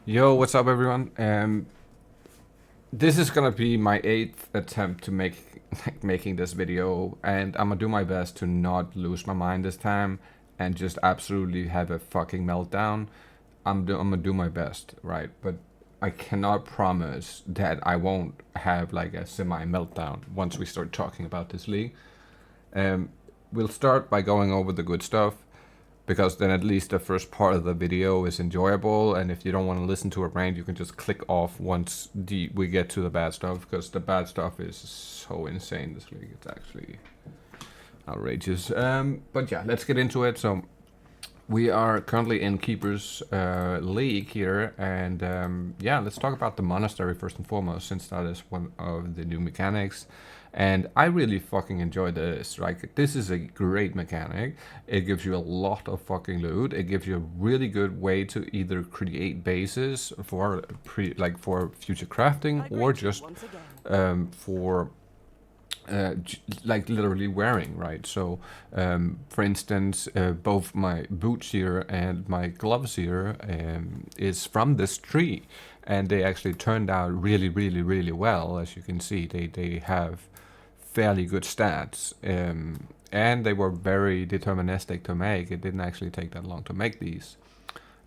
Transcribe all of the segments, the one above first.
Yo, what's up, everyone? This is gonna be my eighth attempt to making this video, and I'm gonna do my best to not lose my mind this time and just absolutely have a fucking meltdown. I'm gonna do my best, right? But I cannot promise that I won't have like a semi meltdown once we start talking about this league. Um, we'll start by going over the good stuff because then at least the first part of the video is enjoyable, and if you don't want to listen to a rant, you can just click off once we get to the bad stuff, because the bad stuff is so insane this league. It's actually outrageous. But yeah, let's get into it. So we are currently in Keeper's League here, and yeah, let's talk about the Monastery first and foremost, since that is one of the new mechanics. And I really fucking enjoy this. Like, this is a great mechanic. It gives you a lot of fucking loot. It gives you a really good way to either create bases for for future crafting, or just for like literally wearing, right? So for instance, both my boots here and my gloves here is from this tree, and they actually turned out really well. As you can see, they have fairly good stats, and they were very deterministic to make. It didn't actually take that long to make these.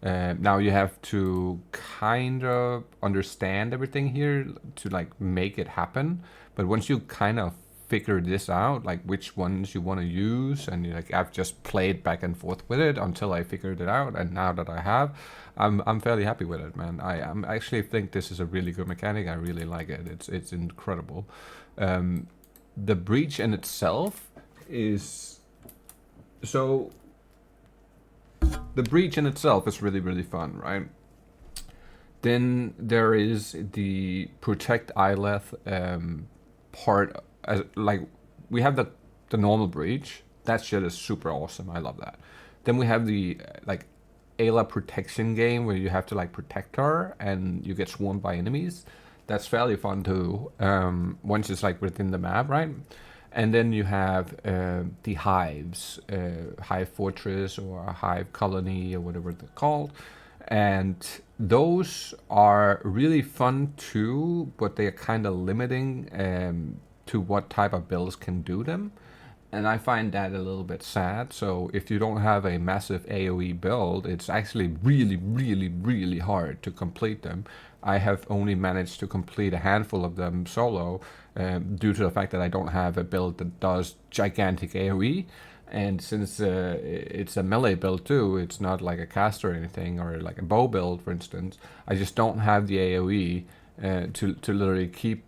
Now you have to kind of understand everything here to like make it happen, but once you kind of figure this out, like which ones you want to use, and like I've just played back and forth with it until I figured it out, and now that I have, I'm fairly happy with it, man. I'm actually think this is a really good mechanic. I really like it. It's incredible. The breach in itself is so the breach in itself is really fun, right? Then there is the protect Ileth part. Like, we have the normal breach. That shit is super awesome. I love that. Then we have the like Ayla protection game where you have to like protect her and you get swarmed by enemies. That's fairly fun too. Once it's like within the map, right? And then you have the hives, hive fortress or a hive colony or whatever they're called, and those are really fun too. But they are kind of limiting to what type of builds can do them. And I find that a little bit sad. So if you don't have a massive AoE build, it's actually really hard to complete them. I have only managed to complete a handful of them solo due to the fact that I don't have a build that does gigantic AoE. And since it's a melee build too, it's not like a caster or anything, or like a bow build, for instance. I just don't have the AoE to literally keep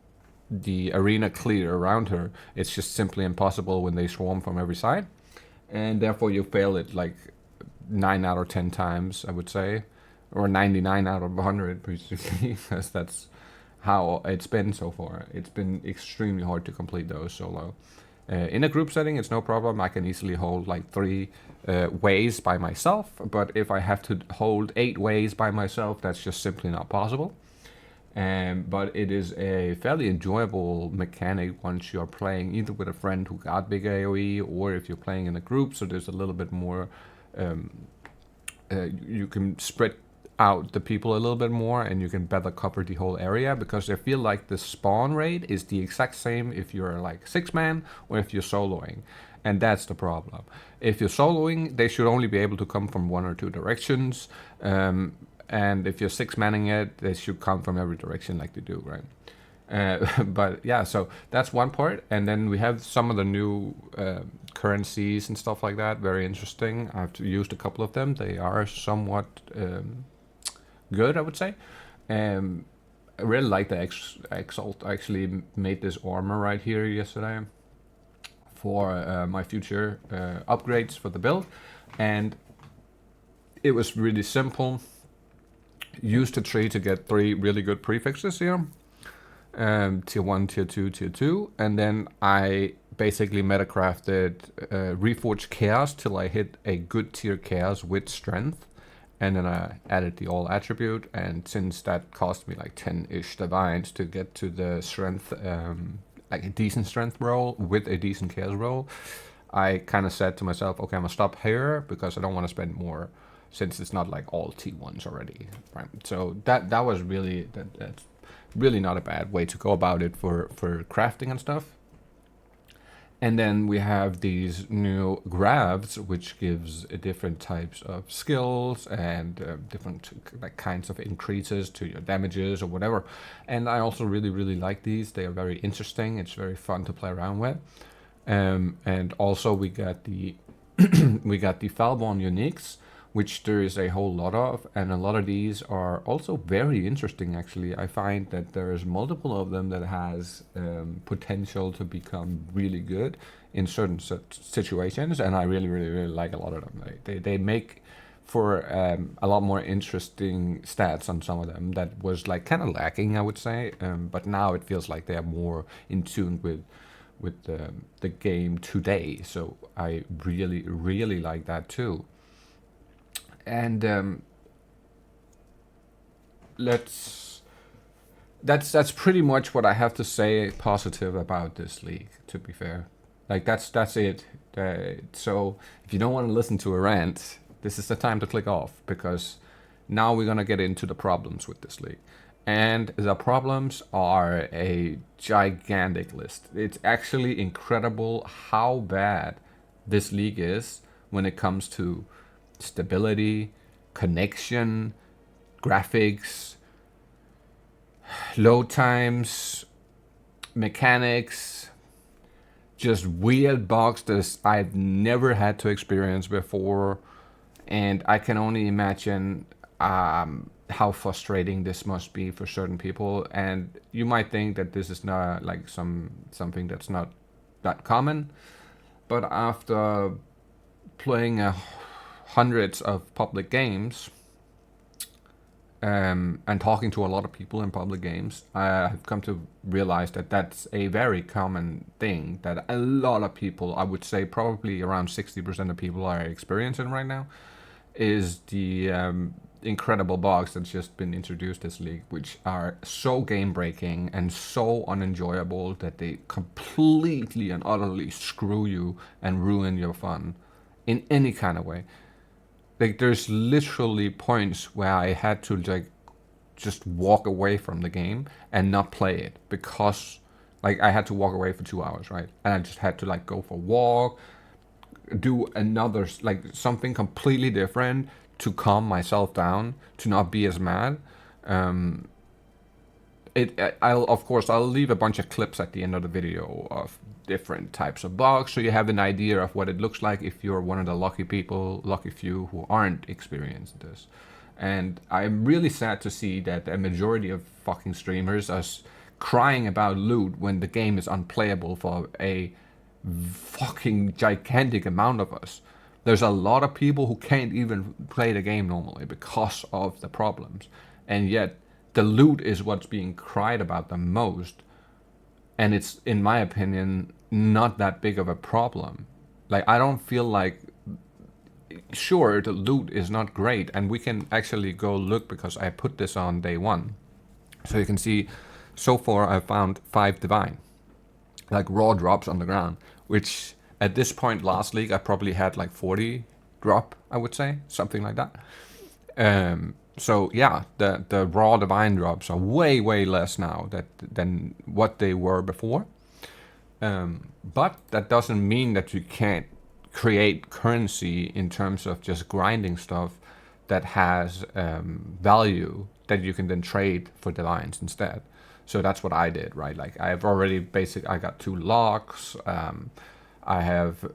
the arena clear around her. It's just simply impossible when they swarm from every side, and therefore you fail it like 9 out of 10 times, I would say, or 99 out of 100, basically, because that's how it's been so far. It's been extremely hard to complete those solo. In a group setting, it's no problem. I can easily hold like 3 ways by myself, but if I have to hold 8 ways by myself, that's just simply not possible. But it is a fairly enjoyable mechanic once you're playing either with a friend who got big AoE, or if you're playing in a group, so there's a little bit more, you can spread out the people a little bit more, and you can better cover the whole area, because I feel like the spawn rate is the exact same if you're like 6-man or if you're soloing. And that's the problem. If you're soloing, they should only be able to come from 1 or 2 directions. And if you're 6-manning it, they should come from every direction like they do, right? But yeah, so that's one part. And then we have some of the new currencies and stuff like that. Very interesting. I've used a couple of them. They are somewhat good, I would say. I really like the Exalt. I actually made this armor right here yesterday for my future upgrades for the build. And it was really simple. Used a tree to get 3 really good prefixes here, tier 1, tier 2, tier 2, and then I basically metacrafted Reforged Chaos till I hit a good tier Chaos with strength, and then I added the all attribute, and since that cost me like 10-ish divines to get to the strength, like a decent strength roll with a decent Chaos roll, I kind of said to myself, okay, I'm gonna stop here because I don't want to spend more. since it's not like all T1s already, right? So that's really not a bad way to go about it for crafting and stuff. And then we have these new grabs, which gives different types of skills and different like kinds of increases to your damages or whatever. And I also really like these. They are very interesting. It's very fun to play around with. And also we got the we got the Falborn uniques, which there is a whole lot of, and a lot of these are also very interesting. Actually, I find that there's multiple of them that has potential to become really good in certain situations, and I really like a lot of them. They make for a lot more interesting stats on some of them that was like kind of lacking, I would say, but now it feels like they are more in tune with the game today. So I really like that too. And that's pretty much what I have to say positive about this league, to be fair. Like that's it. So if you don't want to listen to a rant, this is the time to click off, because now we're gonna get into the problems with this league. And the problems are a gigantic list. It's actually incredible how bad this league is when it comes to stability, connection, graphics, load times, mechanics, just weird bugs that I've never had to experience before. And I can only imagine how frustrating this must be for certain people. And you might think that this is not like something that's not that common, but after playing hundreds of public games and talking to a lot of people in public games, I've come to realize that that's a very common thing that a lot of people, I would say probably around 60% of people are experiencing right now, is the incredible bugs that's just been introduced this league, which are so game breaking and so unenjoyable that they completely and utterly screw you and ruin your fun in any kind of way. Like there's literally points where I had to like just walk away from the game and not play it, because like I had to walk away for 2 hours, right? And I just had to like go for a walk, do another like something completely different to calm myself down, to not be as mad. I'll leave a bunch of clips at the end of the video of different types of bugs, so you have an idea of what it looks like if you're one of the lucky few who aren't experienced this. And I'm really sad to see that a majority of fucking streamers are crying about loot when the game is unplayable for a fucking gigantic amount of us. There's a lot of people who can't even play the game normally because of the problems, and yet the loot is what's being cried about the most. And it's, in my opinion, not that big of a problem. Like, I don't feel like, sure, the loot is not great, and we can actually go look, because I put this on day one. So you can see, so far I found 5 divine, like raw drops on the ground, which at this point last league I probably had like 40 drop, I would say, something like that. So yeah, the raw divine drops are way less now than what they were before. But that doesn't mean that you can't create currency in terms of just grinding stuff that has value that you can then trade for divines instead. So that's what I did, right? Like I got 2 locks. I have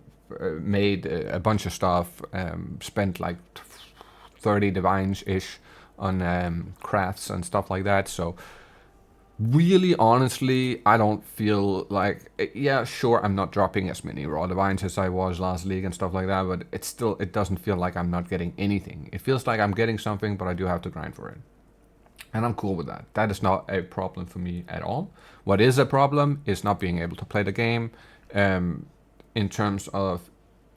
made a bunch of stuff, spent like 30 divines-ish on crafts and stuff like that. So really, honestly, I don't feel like, yeah, sure, I'm not dropping as many raw divines as I was last league and stuff like that, but it doesn't feel like I'm not getting anything. It feels like I'm getting something, but I do have to grind for it. And I'm cool with that. That is not a problem for me at all. What is a problem is not being able to play the game. In terms of,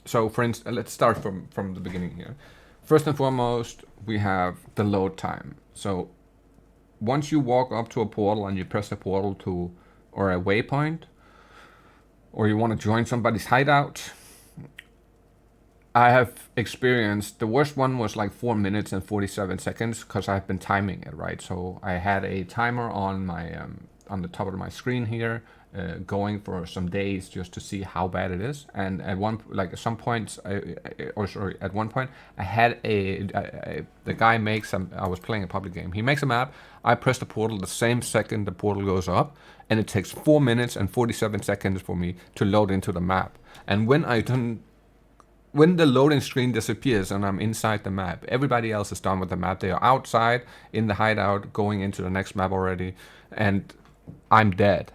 so for instance, let's start from the beginning here. First and foremost, we have the load time. So once you walk up to a portal and you press a portal to, or a waypoint, or you want to join somebody's hideout, I have experienced, the worst one was like 4 minutes and 47 seconds because I've been timing it, right? So I had a timer on my on the top of my screen here, going for some days just to see how bad it is. And at some points, at one point, I had the guy makes I was playing a public game. He makes a map. I press the portal the same second the portal goes up, and it takes 4 minutes and 47 seconds for me to load into the map. And when the loading screen disappears and I'm inside the map, everybody else is done with the map. They are outside in the hideout going into the next map already, and I'm dead.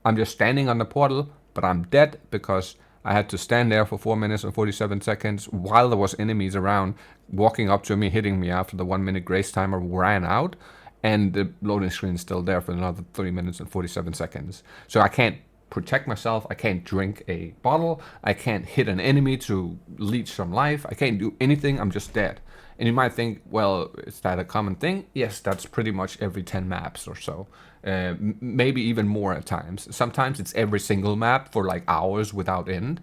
I'm just standing on the portal, but I'm dead because I had to stand there for 4 minutes and 47 seconds while there was enemies around walking up to me, hitting me after the 1 minute grace timer ran out, and the loading screen is still there for another 3 minutes and 47 seconds. So I can't protect myself. I can't drink a bottle. I can't hit an enemy to leech some life. I can't do anything. I'm just dead. And you might think, well, is that a common thing? Yes, that's pretty much every 10 maps or so. Maybe even more at times. Sometimes it's every single map for like hours without end.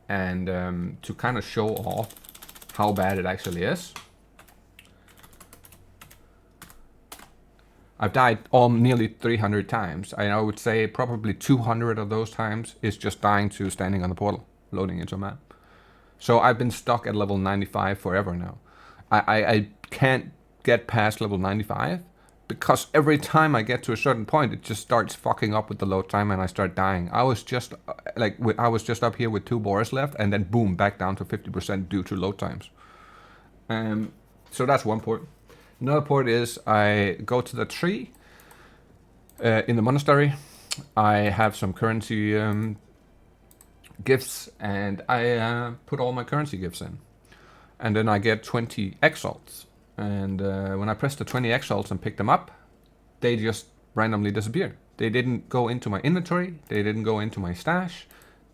And to kind of show off how bad it actually is, I've died nearly 300 times. I would say probably 200 of those times is just dying to standing on the portal, loading into a map. So I've been stuck at level 95 forever now. I can't get past level 95 because every time I get to a certain point, it just starts fucking up with the load time and I start dying. I was just up here with 2 bars left, and then boom, back down to 50% due to load times. So that's one port. Another port is I go to the tree in the monastery. I have some currency gifts, and I put all my currency gifts in. And then I get 20 exalts. And when I press the 20 exalts and pick them up, they just randomly disappear. They didn't go into my inventory. They didn't go into my stash.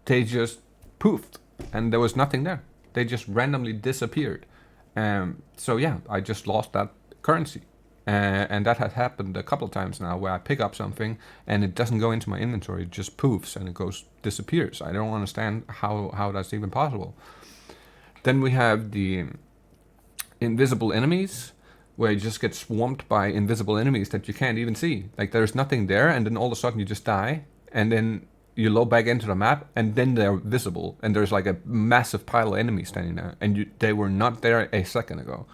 They just poofed, and there was nothing there. They just randomly disappeared. So yeah, I just lost that currency. And that has happened a couple of times now where I pick up something and it doesn't go into my inventory. It just poofs and it disappears. I don't understand how that's even possible. Then we have the invisible enemies, where you just get swamped by invisible enemies that you can't even see. Like there's nothing there, and then all of a sudden you just die, and then you load back into the map, and then they're visible, and there's like a massive pile of enemies standing there, and they were not there a second ago.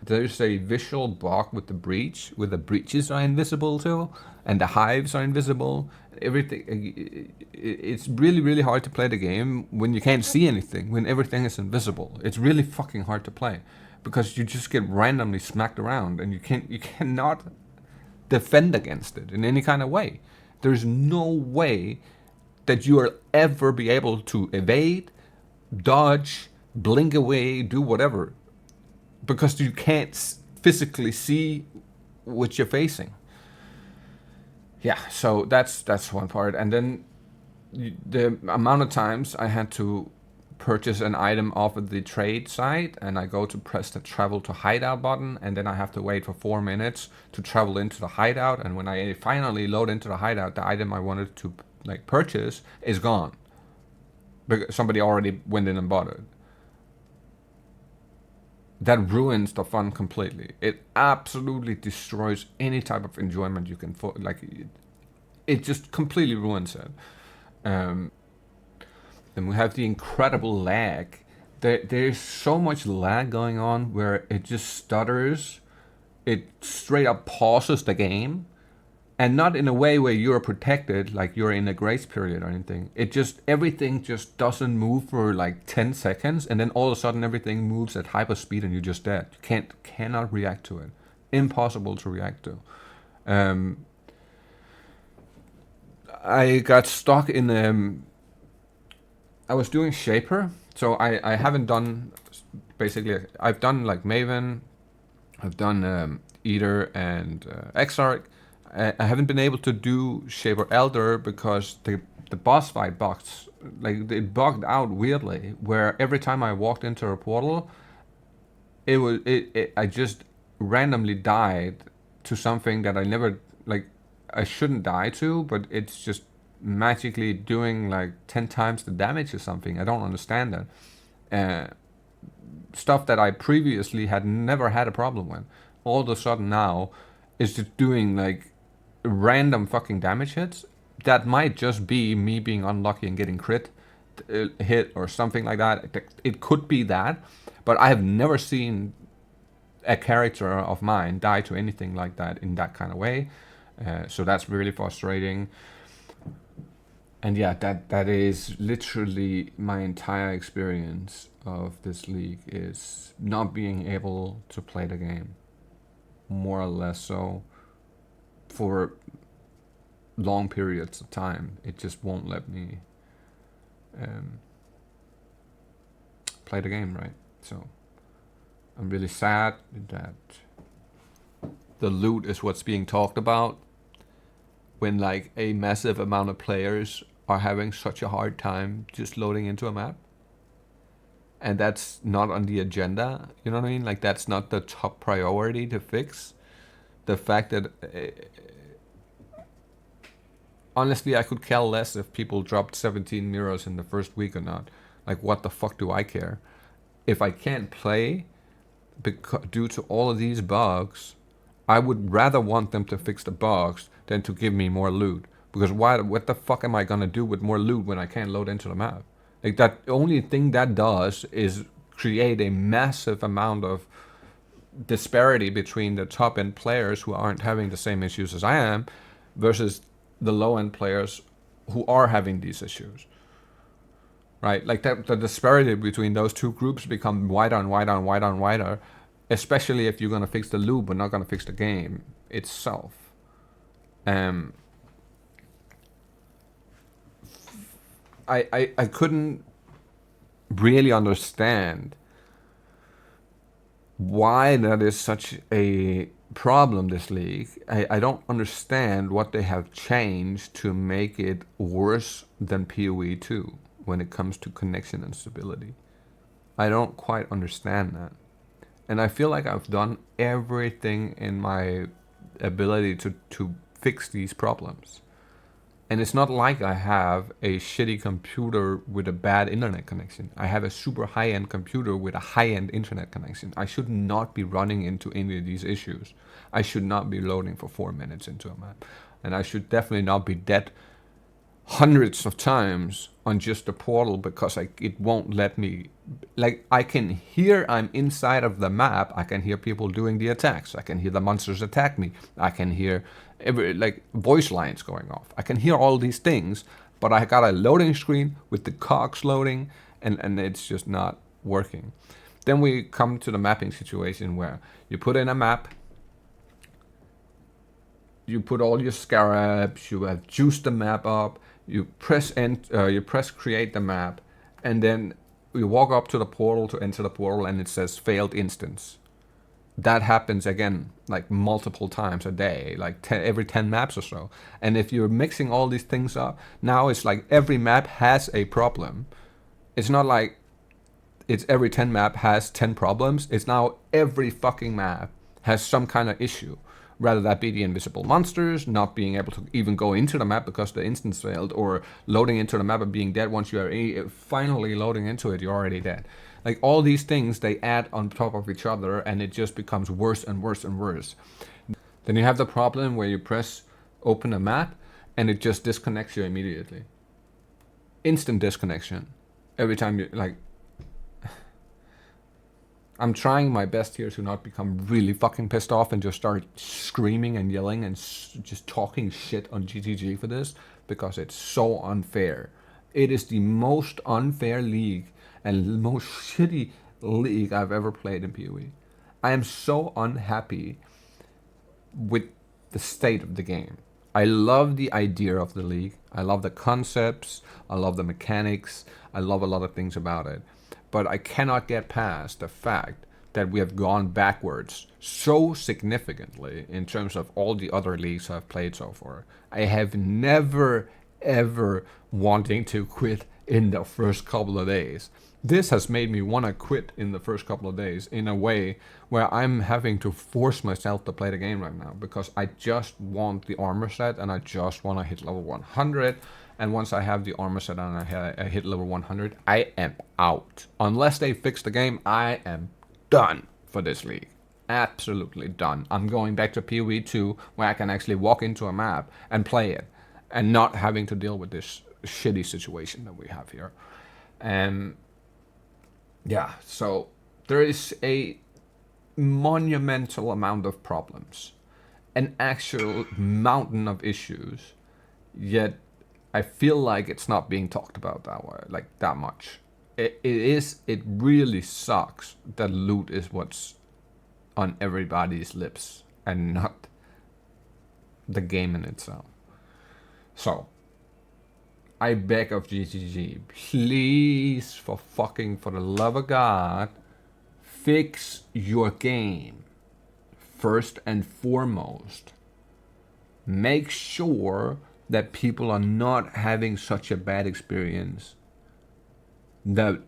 There's a visual bug with the breach, where the breaches are invisible too, and the hives are invisible. Everything. It's really, really hard to play the game when you can't see anything, when everything is invisible. It's really fucking hard to play because you just get randomly smacked around, and you cannot defend against it in any kind of way. There's no way that you will ever be able to evade, dodge, blink away, do whatever, because you can't physically see what you're facing. Yeah, so that's one part. And then the amount of times I had to purchase an item off of the trade site, and I go to press the travel to hideout button, and then I have to wait for 4 minutes to travel into the hideout, and when I finally load into the hideout, the item I wanted to purchase is gone because somebody already went in and bought it. That ruins the fun completely. It absolutely destroys any type of enjoyment you can it just completely ruins it. Then we have the incredible lag. There's so much lag going on where it just stutters. It straight up pauses the game, and not in a way where you're protected, like you're in a grace period or anything. Everything just doesn't move for like 10 seconds, and then all of a sudden everything moves at hyper speed and you're just dead. You cannot react to it. Impossible to react to. I got stuck in I was doing Shaper, so I haven't done, basically, I've done like Maven, I've done Eater and Exarch. I haven't been able to do Shaper Elder because the boss fight box, it bugged out weirdly, where every time I walked into a portal, I just randomly died to something that I never, I shouldn't die to, but it's just magically doing like 10 times the damage or something. I don't understand that. stuff that I previously had never had a problem with, all of a sudden now is just doing like random fucking damage hits. That might just be me being unlucky and getting crit hit or something like that. It could be that, but I have never seen a character of mine die to anything like that in that kind of way. So that's really frustrating. And yeah, that is literally my entire experience of this league, is not being able to play the game, more or less so, for long periods of time. It just won't let me play the game, right? So I'm really sad that the loot is what's being talked about when like a massive amount of players are having such a hard time just loading into a map. And that's not on the agenda, you know what I mean? Like, that's not the top priority to fix. The fact that, honestly, I could care less if people dropped 17 mirrors in the first week or not. Like, what the fuck do I care? If I can't play due to all of these bugs, I would rather want them to fix the bugs than to give me more loot. Because what the fuck am I gonna do with more loot when I can't load into the map? Like, that only thing that does is create a massive amount of disparity between the top end players who aren't having the same issues as I am versus the low end players who are having these issues. Right? Like, that the disparity between those two groups become wider and wider and wider and wider, especially if you're gonna fix the loop but not gonna fix the game itself. I couldn't really understand why that is such a problem, this league. I don't understand what they have changed to make it worse than PoE 2 when it comes to connection and stability. I don't quite understand that. And I feel like I've done everything in my ability to fix these problems. And it's not like I have a shitty computer with a bad internet connection. I have a super high-end computer with a high-end internet connection. I should not be running into any of these issues. I should not be loading for 4 minutes into a map. And I should definitely not be dead hundreds of times on just the portal because it won't let me. Like, I can hear I'm inside of the map. I can hear people doing the attacks. I can hear the monsters attack me. I can hear voice lines going off. I can hear all these things, but I got a loading screen with the cogs loading, and it's just not working. Then we come to the mapping situation where you put in a map, you put all your scarabs, you have juiced the map up, you press create the map, and then you walk up to the portal to enter the portal, and it says failed instance. That happens again like multiple times a day, like every 10 maps or so. And if you're mixing all these things up, now it's like every map has a problem. It's not like it's every 10 map has 10 problems. It's now every fucking map has some kind of issue. Rather that be the invisible monsters, not being able to even go into the map because the instance failed, or loading into the map and being dead once you are finally loading into it, you're already dead. Like, all these things, they add on top of each other, and it just becomes worse and worse and worse. Then you have the problem where you press open a map, and it just disconnects you immediately. Instant disconnection. Every time you, like... I'm trying my best here to not become really fucking pissed off and just start screaming and yelling and just talking shit on GGG for this, because it's so unfair. It is the most unfair league and the most shitty league I've ever played in PoE. I am so unhappy with the state of the game. I love the idea of the league. I love the concepts. I love the mechanics. I love a lot of things about it. But I cannot get past the fact that we have gone backwards so significantly in terms of all the other leagues I've played so far. I have never, ever wanting to quit in the first couple of days. This has made me want to quit in the first couple of days in a way where I'm having to force myself to play the game right now, because I just want the armor set and I just want to hit level 100. and once I have the armor set on and I hit level 100, I am out. Unless they fix the game, I am done for this league. Absolutely done. I'm going back to PoE 2, where I can actually walk into a map and play it, and not having to deal with this shitty situation that we have here. Yeah, so there is a monumental amount of problems, an actual mountain of issues, yet I feel like it's not being talked about that way, like that much. It really sucks that loot is what's on everybody's lips and not the game in itself. So I beg of GGG, please, for the love of God, fix your game. First and foremost, make sure that people are not having such a bad experience that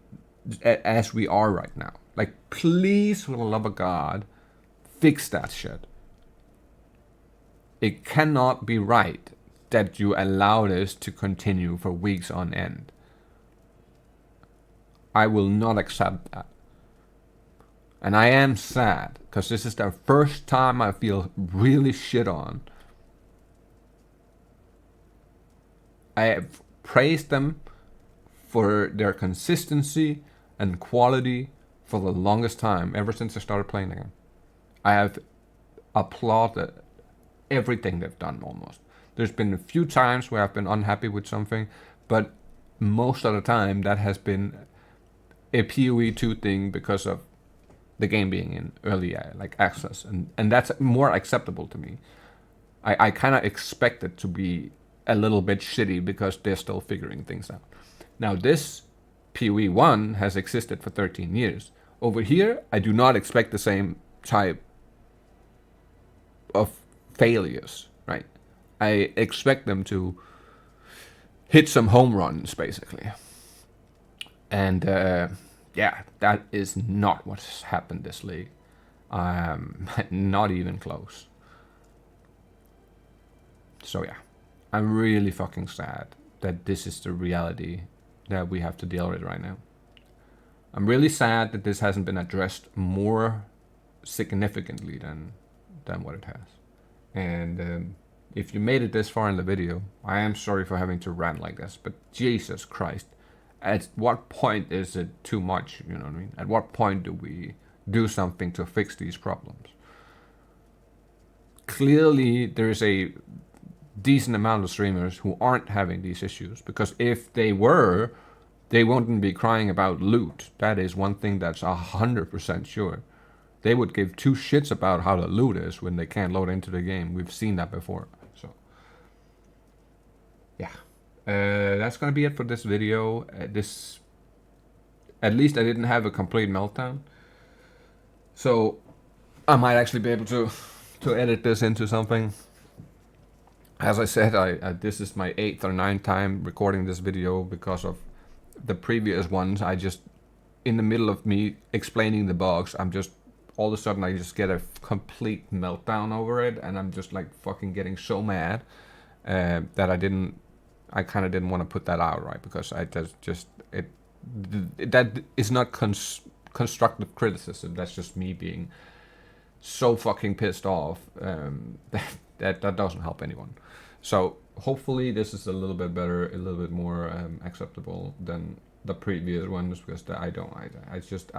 as we are right now. Like, please, for the love of God, fix that shit. It cannot be right that you allow this to continue for weeks on end. I will not accept that. And I am sad, because this is the first time I feel really shit on. I have praised them for their consistency and quality for the longest time, ever since I started playing again. I have applauded everything they've done almost. There's been a few times where I've been unhappy with something, but most of the time that has been a PoE 2 thing because of the game being in early like access, and that's more acceptable to me. I kind of expect it to be a little bit shitty because they're still figuring things out. Now this PoE 1 has existed for 13 years. Over here, I do not expect the same type of failures, right? I expect them to hit some home runs, basically. And yeah, that is not what's happened this league. Not even close. So yeah, I'm really fucking sad that this is the reality that we have to deal with right now. I'm really sad that this hasn't been addressed more significantly than what it has. And if you made it this far in the video, I am sorry for having to rant like this, but Jesus Christ, at what point is it too much, you know what I mean? At what point do we do something to fix these problems? Clearly, there is a decent amount of streamers who aren't having these issues, because if they were, they wouldn't be crying about loot. That is one thing that's 100% sure. They would give two shits about how the loot is when they can't load into the game. We've seen that before. So, yeah. That's gonna be it for this video. At least I didn't have a complete meltdown. So, I might actually be able to edit this into something. As I said, this is my 8th or 9th time recording this video because of the previous ones. I just, in the middle of me explaining the bugs, all of a sudden I just get a complete meltdown over it, and I'm just like fucking getting so mad that I kind of didn't want to put that out, right? Because that is not constructive criticism. That's just me being so fucking pissed off that doesn't help anyone. So hopefully this is a little bit better, a little bit more acceptable than the previous ones, because I just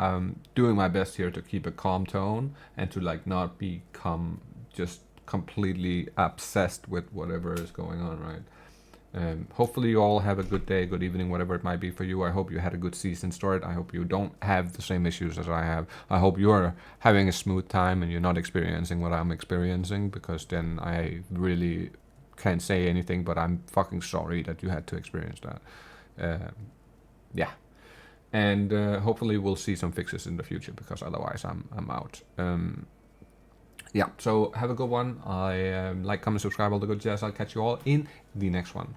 doing my best here to keep a calm tone and to like not become just completely obsessed with whatever is going on, right? Hopefully you all have a good day, good evening, whatever it might be for you. I hope you had a good season start. I hope you don't have the same issues as I have. I hope you're having a smooth time and you're not experiencing what I'm experiencing, because then I really can't say anything, but I'm fucking sorry that you had to experience that. Yeah. And hopefully we'll see some fixes in the future, because otherwise I'm out. Yeah, so have a good one. Like, comment, subscribe, all the good jazz. I'll catch you all in the next one.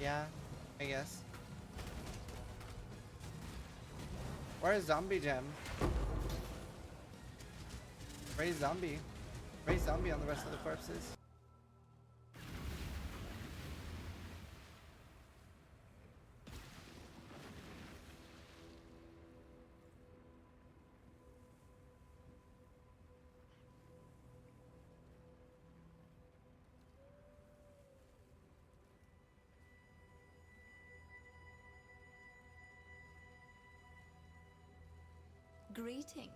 Yeah, I guess. Where is Zombie Gem? Raise Zombie. Raise Zombie on the rest of the corpses. Greetings.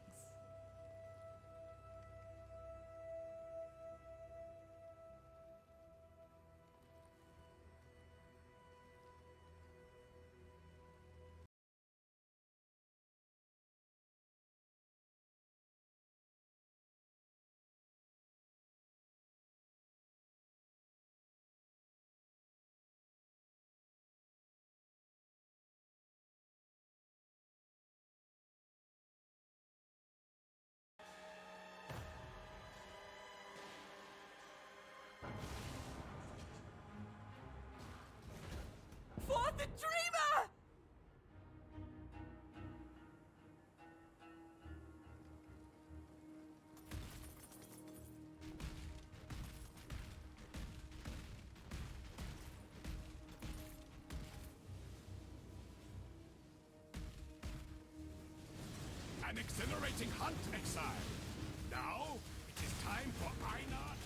For the dreamer! An exhilarating hunt, exile. Now, it is time for Aina